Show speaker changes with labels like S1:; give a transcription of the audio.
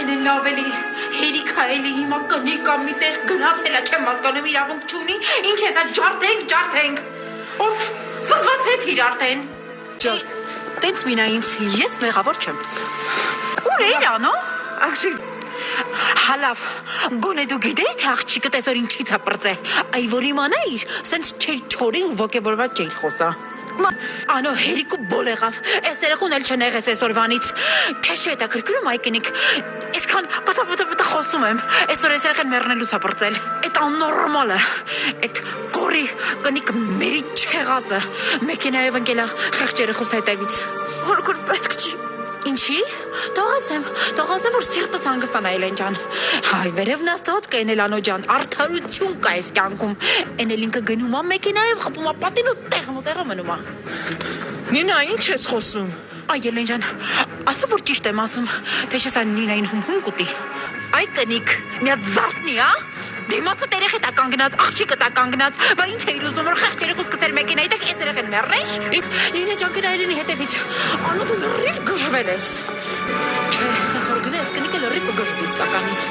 S1: Ալենն ավելի հերիքա էլի հիմա կնի կամ մի տեղ գնացել է, չեմ հասկանում իրավունք չունի, ինչ է սա ջարդենք, ով զզվացրեցիր արդեն։
S2: Տենց մինա ինձ, ես մեղավոր չեմ։
S1: Ուր է իրանո։
S2: Աղջիկ,
S1: Հալավ, գոնե դու գիտեիր, թե աղջիկը տեսօր ինչից է պրծե, այ որ իմանայիր, սենց չեր չորի ու ոգևորված չէիր խոսա։ Անո հերիք ու բոլ եղավ, այս երեխուն էլ չնեղես այսօրվանից, քեզ չէ հետաքրքրում այ կնիկ, այսքան պատա խոսում եմ, այսօր այս երեխան մեռնելուց է պրծել, էդ աննորմալ է, էդ գորի կնիկ մերի չեղածը, մեքենայով ընկել է խեղճ երեխուս հետևից։
S2: որ պետք չի։
S1: Ինչի? Թողասեմ, որ սիրտս հանգստանա Էլեն ջան։ Հայ, վերևն աստված կա Էնելանո ջան, արդարություն կա այս կյանքում։ Էնել ինքը գնում է մեքենայով, խփում է պատին ու տեղը մնում է։
S2: Նինա, ինչ ես խոսում։
S1: Այ Էլեն ջան, ասա որ ճիշտ եմ ասում, թե չէ սա Նինային հում կուտի։ Այ կնիկ, մի հատ զարթնի, հա։ Դիմացը տերեխ է տա կանգնած, աղջիկը տա կանգնած, բա ինչ էիր ուզում, որ խեղճ երեխուս կտեր մեքենայի տակ, այս երեխան մեռնեշ։ Նինա ջան գնա Էլենի հետևից, անո դու լրիվ գժվել ես։ Չէ, սենց որ գնես, կնիկը լրիվ կգժվի իսկականից։